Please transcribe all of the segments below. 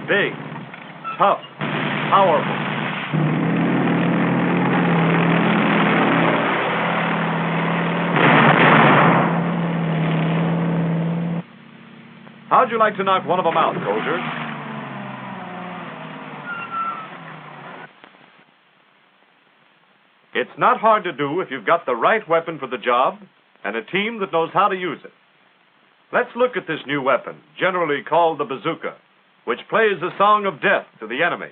Big, tough, powerful. How'd you like to knock one of them out, soldier? It's not hard to do if you've got the right weapon for the job and a team that knows how to use it. Let's look at this new weapon, generally called the bazooka, which plays a song of death to the enemy.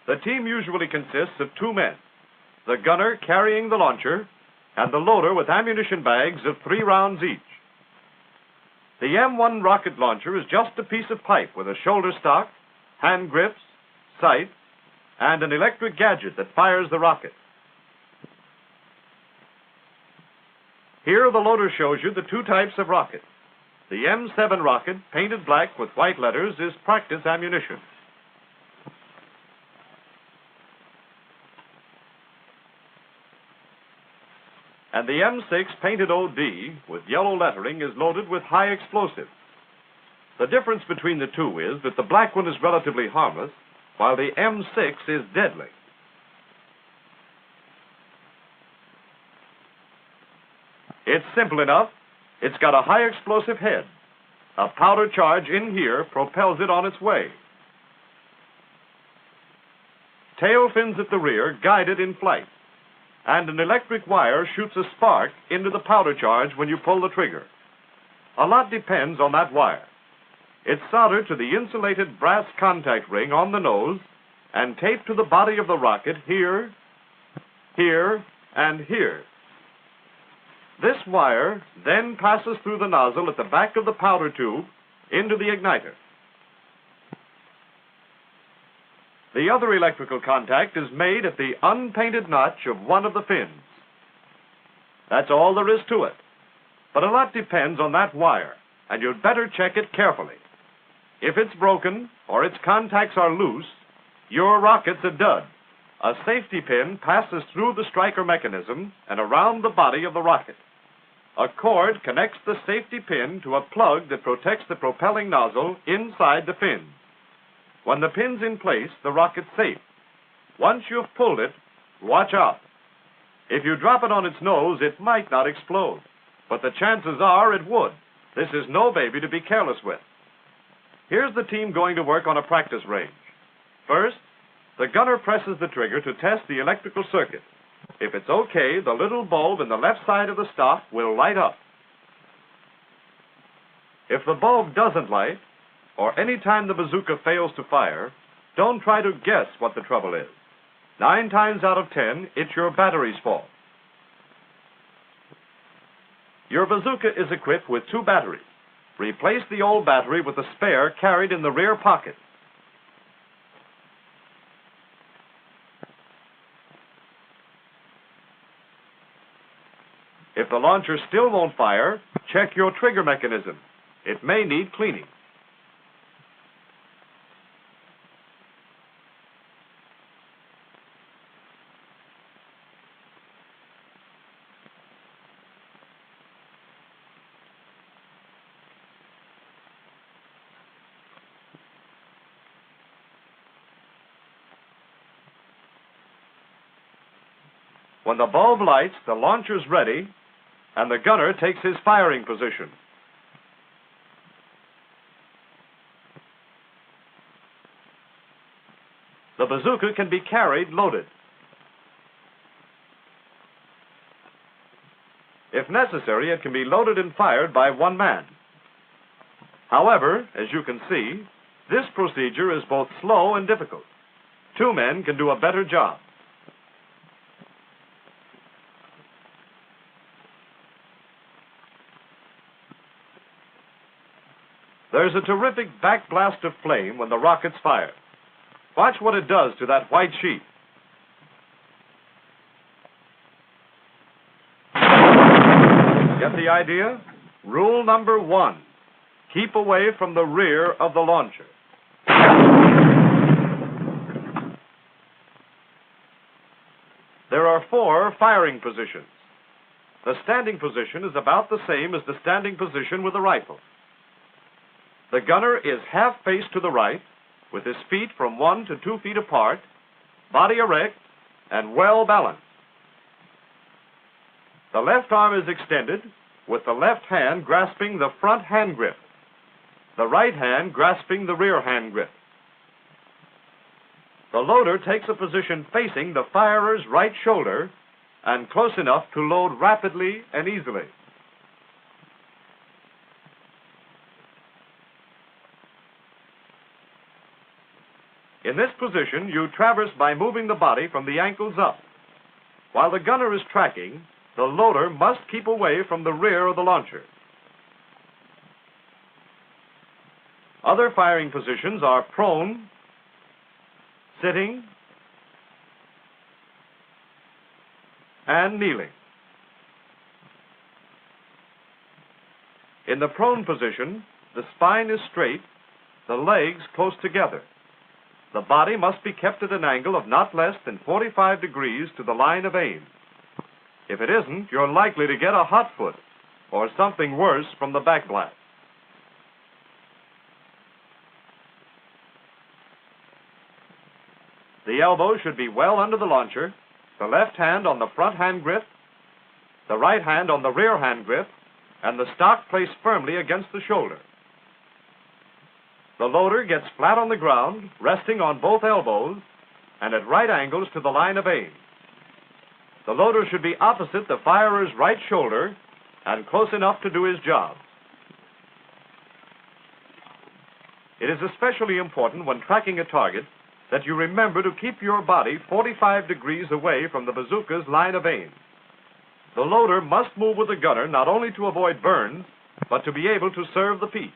The team usually consists of 2 men, the gunner carrying the launcher and the loader with ammunition bags of 3 rounds each. The M1 rocket launcher is just a piece of pipe with a shoulder stock, hand grips, sights, and an electric gadget that fires the rocket. Here the loader shows you the 2 types of rocket. The M7 rocket, painted black with white letters, is practice ammunition. And the M6 painted OD with yellow lettering is loaded with high explosive. The difference between the 2 is that the black one is relatively harmless, while the M6 is deadly. It's simple enough. It's got a high explosive head. A powder charge in here propels it on its way. Tail fins at the rear guide it in flight. And an electric wire shoots a spark into the powder charge when you pull the trigger. A lot depends on that wire. It's soldered to the insulated brass contact ring on the nose and taped to the body of the rocket here, here, and here. This wire then passes through the nozzle at the back of the powder tube into the igniter. The other electrical contact is made at the unpainted notch of one of the fins. That's all there is to it. But a lot depends on that wire, and you'd better check it carefully. If it's broken or its contacts are loose, your rocket's a dud. A safety pin passes through the striker mechanism and around the body of the rocket. A cord connects the safety pin to a plug that protects the propelling nozzle inside the fins. When the pin's in place, the rocket's safe. Once you've pulled it, watch out. If you drop it on its nose, it might not explode, but the chances are it would. This is no baby to be careless with. Here's the team going to work on a practice range. First, the gunner presses the trigger to test the electrical circuit. If it's okay, the little bulb in the left side of the stock will light up. If the bulb doesn't light, or any time the bazooka fails to fire, don't try to guess what the trouble is. 9 times out of 10, it's your battery's fault. Your bazooka is equipped with 2 batteries. Replace the old battery with a spare carried in the rear pocket. If the launcher still won't fire, check your trigger mechanism. It may need cleaning. When the bulb lights, the launcher's ready, and the gunner takes his firing position. The bazooka can be carried loaded. If necessary, it can be loaded and fired by 1 man. However, as you can see, this procedure is both slow and difficult. 2 men can do a better job. There's a terrific backblast of flame when the rocket's fired. Watch what it does to that white sheet. Get the idea? Rule number 1, keep away from the rear of the launcher. 4 firing positions. The standing position is about the same as the standing position with a rifle. The gunner is half-faced to the right, with his feet from 1 to 2 feet apart, body erect, and well balanced. The left arm is extended, with the left hand grasping the front hand grip, the right hand grasping the rear hand grip. The loader takes a position facing the firer's right shoulder and close enough to load rapidly and easily. In this position, you traverse by moving the body from the ankles up. While the gunner is tracking, the loader must keep away from the rear of the launcher. Other firing positions are prone, sitting, and kneeling. In the prone position, the spine is straight, the legs close together. The body must be kept at an angle of not less than 45 degrees to the line of aim. If it isn't, you're likely to get a hot foot or something worse from the backblast. The elbow should be well under the launcher, the left hand on the front hand grip, the right hand on the rear hand grip, and the stock placed firmly against the shoulder. The loader gets flat on the ground, resting on both elbows, and at right angles to the line of aim. The loader should be opposite the firer's right shoulder and close enough to do his job. It is especially important when tracking a target that you remember to keep your body 45 degrees away from the bazooka's line of aim. The loader must move with the gunner not only to avoid burns, but to be able to serve the piece.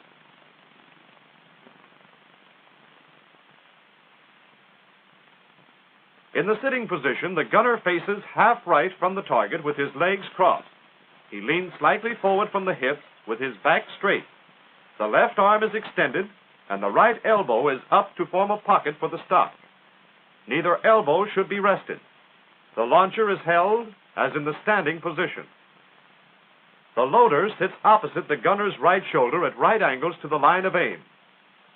In the sitting position, the gunner faces half right from the target with his legs crossed. He leans slightly forward from the hips with his back straight. The left arm is extended, and the right elbow is up to form a pocket for the stock. Neither elbow should be rested. The launcher is held as in the standing position. The loader sits opposite the gunner's right shoulder at right angles to the line of aim.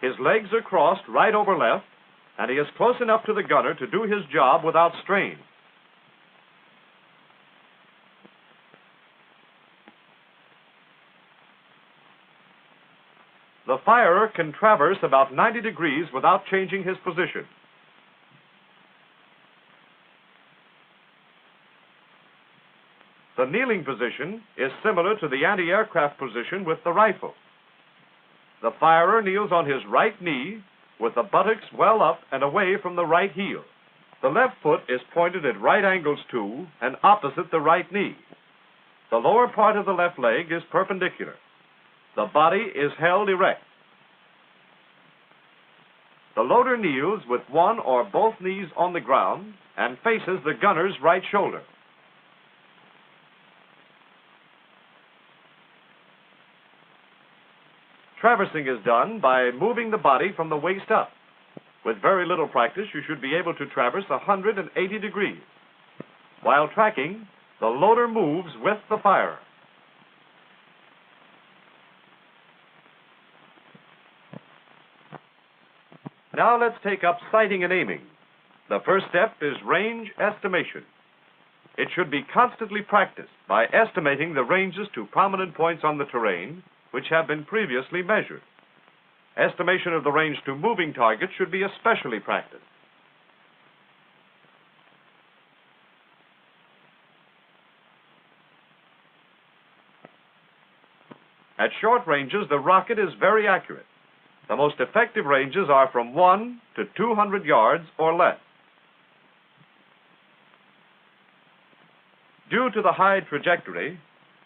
His legs are crossed right over left, and he is close enough to the gunner to do his job without strain. The firer can traverse about 90 degrees without changing his position. The kneeling position is similar to the anti-aircraft position with the rifle. The firer kneels on his right knee with the buttocks well up and away from the right heel. The left foot is pointed at right angles to and opposite the right knee. The lower part of the left leg is perpendicular. The body is held erect. The loader kneels with one or both knees on the ground and faces the gunner's right shoulder. Traversing is done by moving the body from the waist up. With very little practice, you should be able to traverse 180 degrees. While tracking, the loader moves with the firer. Now let's take up sighting and aiming. The first step is range estimation. It should be constantly practiced by estimating the ranges to prominent points on the terrain which have been previously measured. Estimation of the range to moving targets should be especially practiced. At short ranges, the rocket is very accurate. The most effective ranges are from 1 to 200 yards or less. Due to the high trajectory,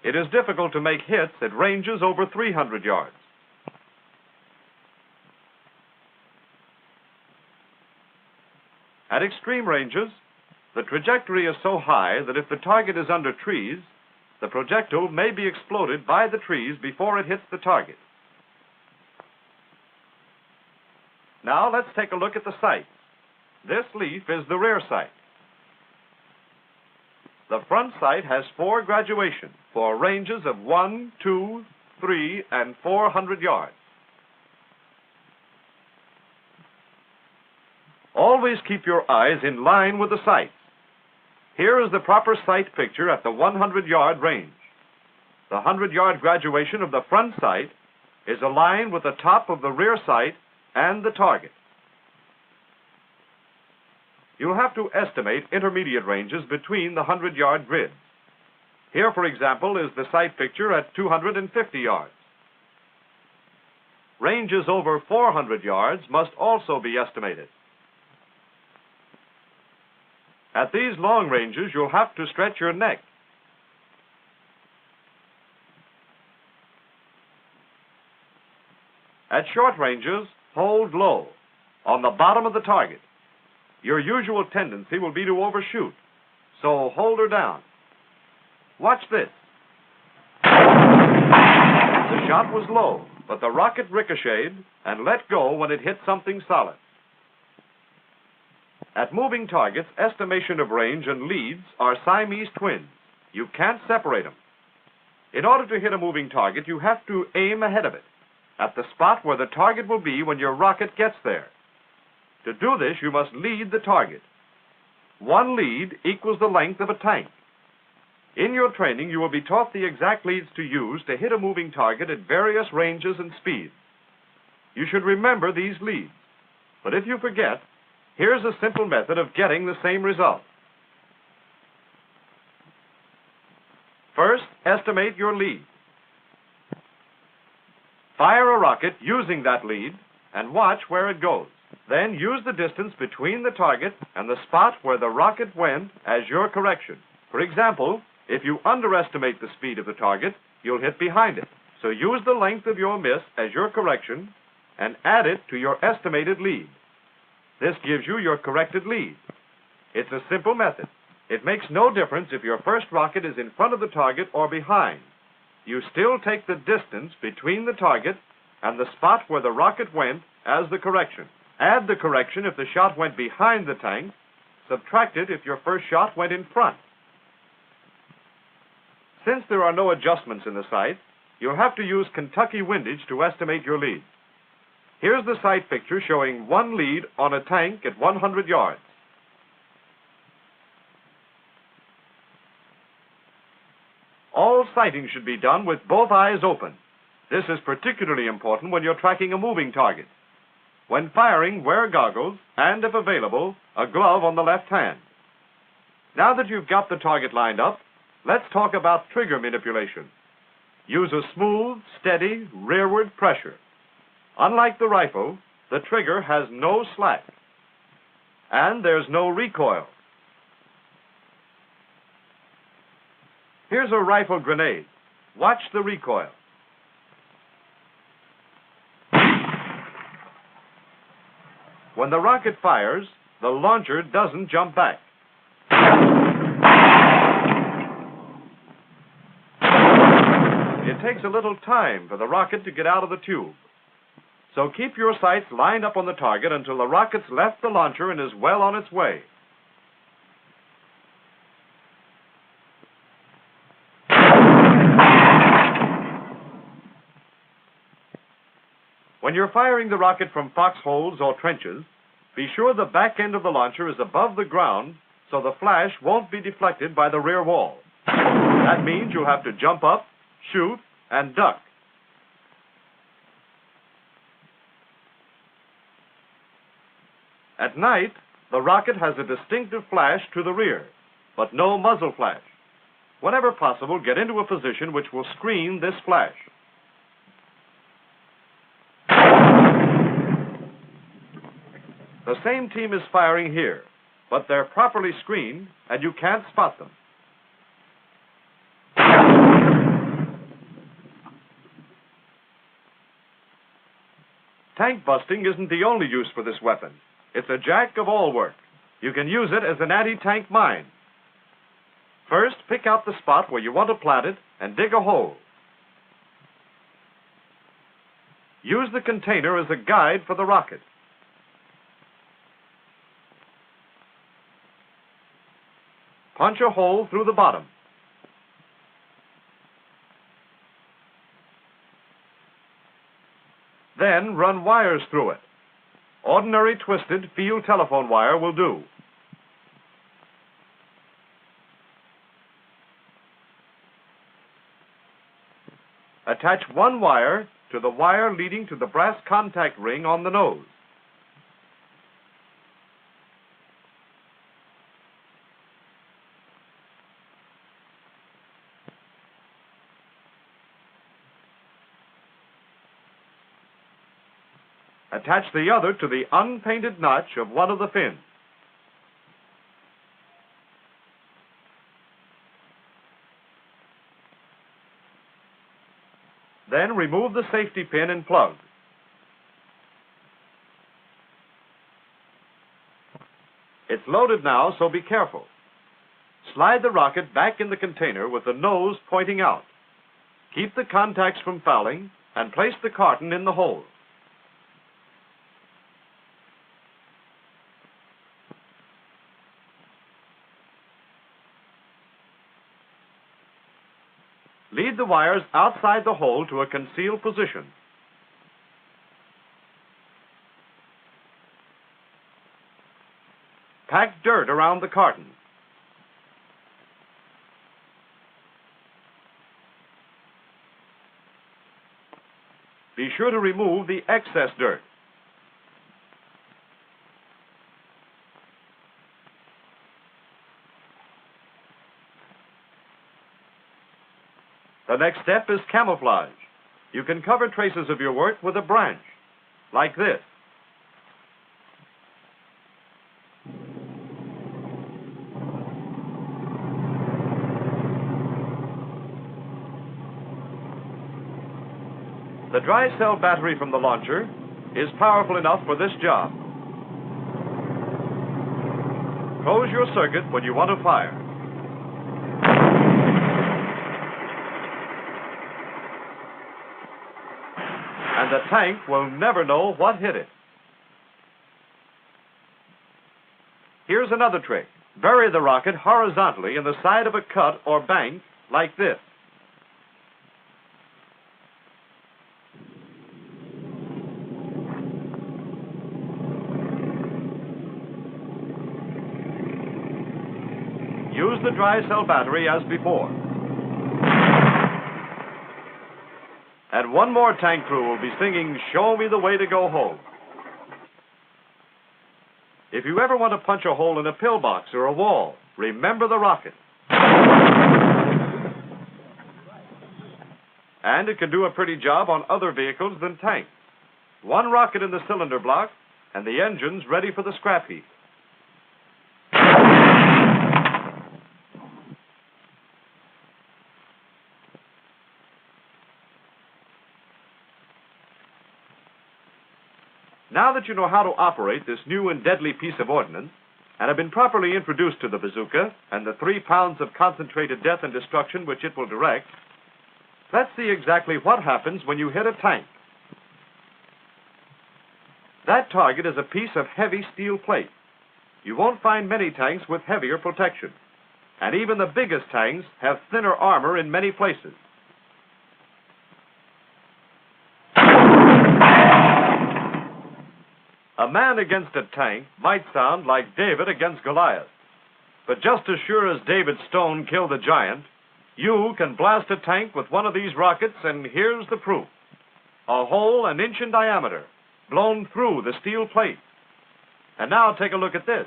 it is difficult to make hits at ranges over 300 yards. At extreme ranges, the trajectory is so high that if the target is under trees, the projectile may be exploded by the trees before it hits the target. Now let's take a look at the sight. This leaf is the rear sight. the front sight has 4 graduations for ranges of 1, 2, 3, and 400 yards. Always keep your eyes in line with the sights. Here is the proper sight picture at the 100-yard range. The 100-yard graduation of the front sight is aligned with the top of the rear sight and the target. You'll have to estimate intermediate ranges between the 100-yard grids. Here, for example, is the sight picture at 250 yards. Ranges over 400 yards must also be estimated. At these long ranges, you'll have to stretch your neck. At short ranges, hold low, on the bottom of the target. Your usual tendency will be to overshoot, so hold her down. Watch this. The shot was low, but the rocket ricocheted and let go when it hit something solid. At moving targets, estimation of range and leads are Siamese twins. You can't separate them. In order to hit a moving target, you have to aim ahead of it, at the spot where the target will be when your rocket gets there. To do this, you must lead the target. 1 lead equals the length of a tank. In your training, you will be taught the exact leads to use to hit a moving target at various ranges and speeds. You should remember these leads. But if you forget, here's a simple method of getting the same result. First, estimate your lead. Fire a rocket using that lead and watch where it goes. Then use the distance between the target and the spot where the rocket went as your correction. For example, if you underestimate the speed of the target, you'll hit behind it. So use the length of your miss as your correction and add it to your estimated lead. This gives you your corrected lead. It's a simple method. It makes no difference if your first rocket is in front of the target or behind. You still take the distance between the target and the spot where the rocket went as the correction. Add the correction if the shot went behind the tank. Subtract it if your first shot went in front. Since there are no adjustments in the sight, you'll have to use Kentucky Windage to estimate your lead. Here's the sight picture showing 1 lead on a tank at 100 yards. All sighting should be done with both eyes open. This is particularly important when you're tracking a moving target. When firing, wear goggles and, if available, a glove on the left hand. Now that you've got the target lined up, let's talk about trigger manipulation. Use a smooth, steady, rearward pressure. Unlike the rifle, the trigger has no slack, and there's no recoil. Here's a rifle grenade. Watch the recoil. When the rocket fires, the launcher doesn't jump back. It takes a little time for the rocket to get out of the tube. So keep your sights lined up on the target until the rocket's left the launcher and is well on its way. When you're firing the rocket from foxholes or trenches, be sure the back end of the launcher is above the ground so the flash won't be deflected by the rear wall. That means you'll have to jump up, shoot, and duck. At night, the rocket has a distinctive flash to the rear, but no muzzle flash. Whenever possible, get into a position which will screen this flash. The same team is firing here, but they're properly screened and you can't spot them. Tank busting isn't the only use for this weapon. It's a jack of all work. You can use it as an anti-tank mine. First, pick out the spot where you want to plant it and dig a hole. Use the container as a guide for the rocket. punch a hole through the bottom. Then run wires through it. Ordinary twisted field telephone wire will do. Attach one wire to the wire leading to the brass contact ring on the nose. Attach the other to the unpainted notch of one of the fins. Then remove the safety pin and plug. It's loaded now, so be careful. Slide the rocket back in the container with the nose pointing out. Keep the contacts from fouling and place the carton in the hole. Lead the wires outside the hole to a concealed position. Pack dirt around the carton. Be sure to remove the excess dirt. The next step is camouflage. You can cover traces of your work with a branch, like this. The dry cell battery from the launcher is powerful enough for this job. Close your circuit when you want to fire. And the tank will never know what hit it. Here's another trick. Bury the rocket horizontally in the side of a cut or bank like this. Use the dry cell battery as before. And one more tank crew will be singing, "Show Me the Way to Go Home." If you ever want to punch a hole in a pillbox or a wall, remember the rocket. And it can do a pretty job on other vehicles than tanks. One rocket in the cylinder block, and the engine's ready for the scrap heap. Now that you know how to operate this new and deadly piece of ordnance, and have been properly introduced to the bazooka and the 3 pounds of concentrated death and destruction which it will direct, let's see exactly what happens when you hit a tank. That target is a piece of heavy steel plate. You won't find many tanks with heavier protection, and even the biggest tanks have thinner armor in many places. A man against a tank might sound like David against Goliath. But just as sure as David's stone killed the giant, you can blast a tank with one of these rockets, and here's the proof. A hole an inch in diameter, blown through the steel plate. And now take a look at this.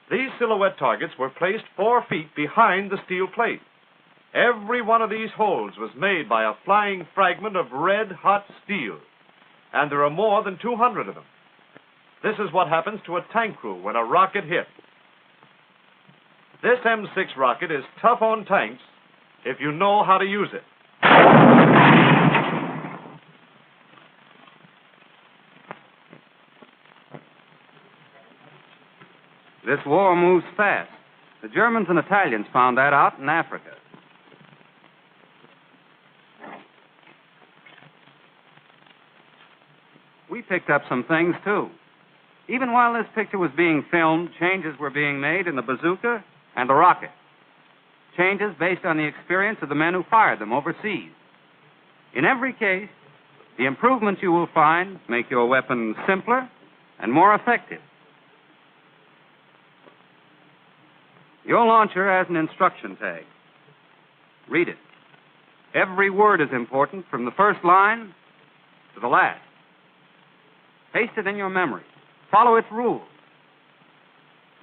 These silhouette targets were placed 4 feet behind the steel plate. Every one of these holes was made by a flying fragment of red-hot steel. And there are more than 200 of them. This is what happens to a tank crew when a rocket hits. This M6 rocket is tough on tanks if you know how to use it. This war moves fast. The Germans and Italians found that out in Africa. We picked up some things, too. Even while this picture was being filmed, changes were being made in the bazooka and the rocket. changes based on the experience of the men who fired them overseas. In every case, the improvements you will find make your weapon simpler and more effective. Your launcher has an instruction tag. Read it. Every word is important from the first line to the last. Paste it in your memory. Follow its rules.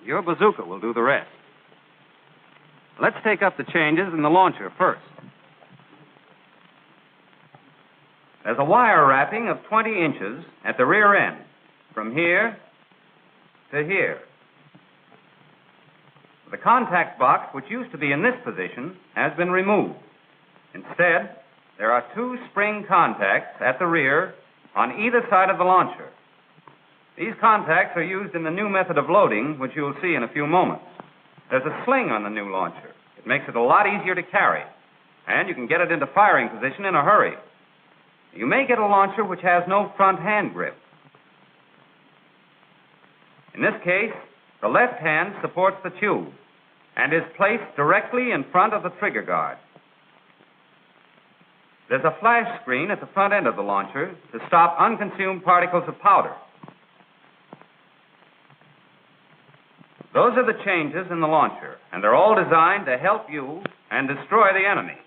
Your bazooka will do the rest. Let's take up the changes in the launcher first. There's a wire wrapping of 20 inches at the rear end, from here to here. The contact box, which used to be in this position, has been removed. Instead, there are two spring contacts at the rear on either side of the launcher. These contacts are used in the new method of loading, which you will see in a few moments. There's a sling on the new launcher. It makes it a lot easier to carry, and you can get it into firing position in a hurry. You may get a launcher which has no front hand grip. In this case, the left hand supports the tube and is placed directly in front of the trigger guard. There's a flash screen at the front end of the launcher to stop unconsumed particles of powder. Those are the changes in the launcher, and they're all designed to help you and destroy the enemy.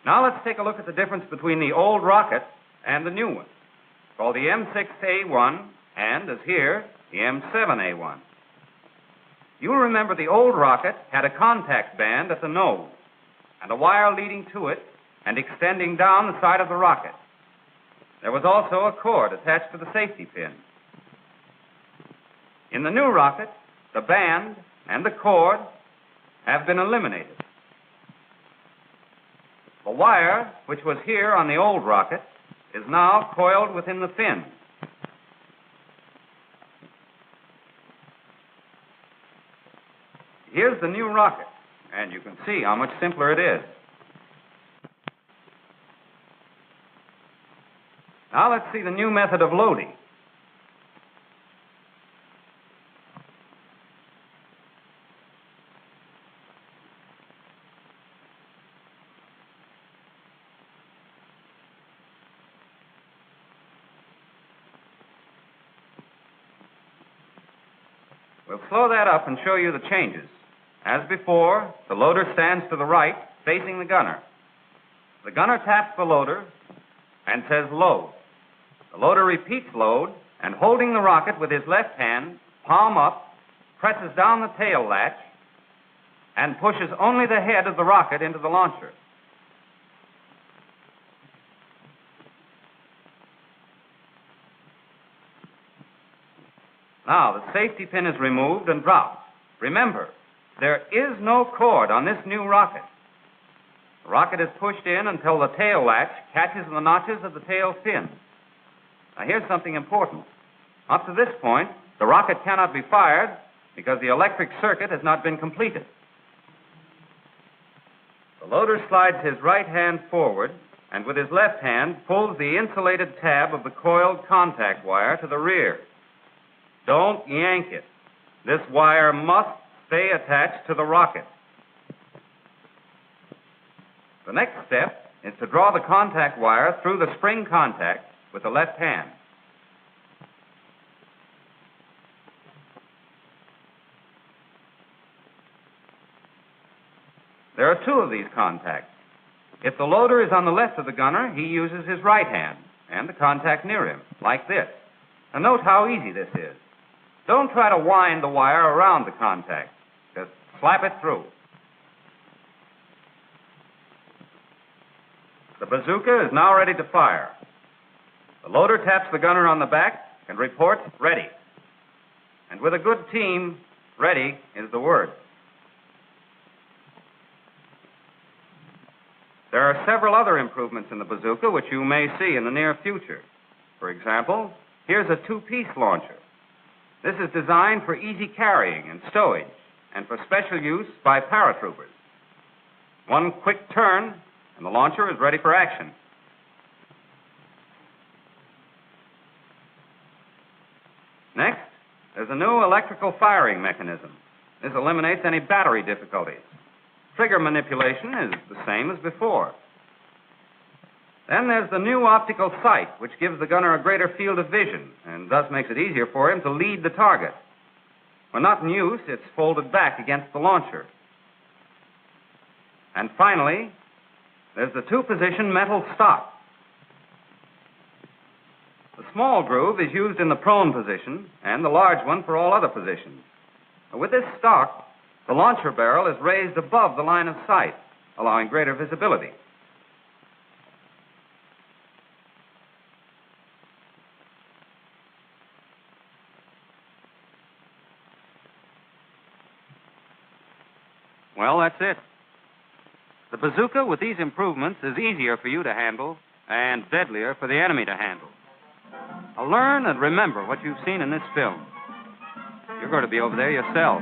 Now let's take a look at the difference between the old rocket and the new one, called the M6A1 and, as here, the M7A1. You'll remember the old rocket had a contact band at the nose and a wire leading to it and extending down the side of the rocket. There was also a cord attached to the safety pin. In the new rocket, the band and the cord have been eliminated. The wire, which was here on the old rocket, is now coiled within the fin. Here's the new rocket, and you can see how much simpler it is. Now let's see the new method of loading. We'll slow that up and show you the changes. As before, the loader stands to the right, facing the gunner. The gunner taps the loader and says load. The loader repeats load and, holding the rocket with his left hand, palm up, presses down the tail latch and pushes only the head of the rocket into the launcher. Now, the safety pin is removed and dropped. Remember, there is no cord on this new rocket. The rocket is pushed in until the tail latch catches the notches of the tail fin. Now, here's something important. Up to this point, the rocket cannot be fired because the electric circuit has not been completed. The loader slides his right hand forward and with his left hand pulls the insulated tab of the coiled contact wire to the rear. Don't yank it. This wire must stay attached to the rocket. The next step is to draw the contact wire through the spring contact with the left hand. There are two of these contacts. If the loader is on the left of the gunner, he uses his right hand and the contact near him, like this. Now note how easy this is. Don't try to wind the wire around the contact. Just slap it through. The bazooka is now ready to fire. The loader taps the gunner on the back and reports ready. And with a good team, ready is the word. There are several other improvements in the bazooka which you may see in the near future. For example, here's a two-piece launcher. This is designed for easy carrying and stowage and for special use by paratroopers. One quick turn and the launcher is ready for action. Next, there's a new electrical firing mechanism. This eliminates any battery difficulties. trigger manipulation is the same as before. Then there's the new optical sight, which gives the gunner a greater field of vision and thus makes it easier for him to lead the target. When not in use, it's folded back against the launcher. And finally, there's the two-position metal stock. The small groove is used in the prone position and the large one for all other positions. With this stock, the launcher barrel is raised above the line of sight, allowing greater visibility. Well, that's it. The bazooka with these improvements is easier for you to handle and deadlier for the enemy to handle. Now learn and remember what you've seen in this film. You're going to be over there yourself.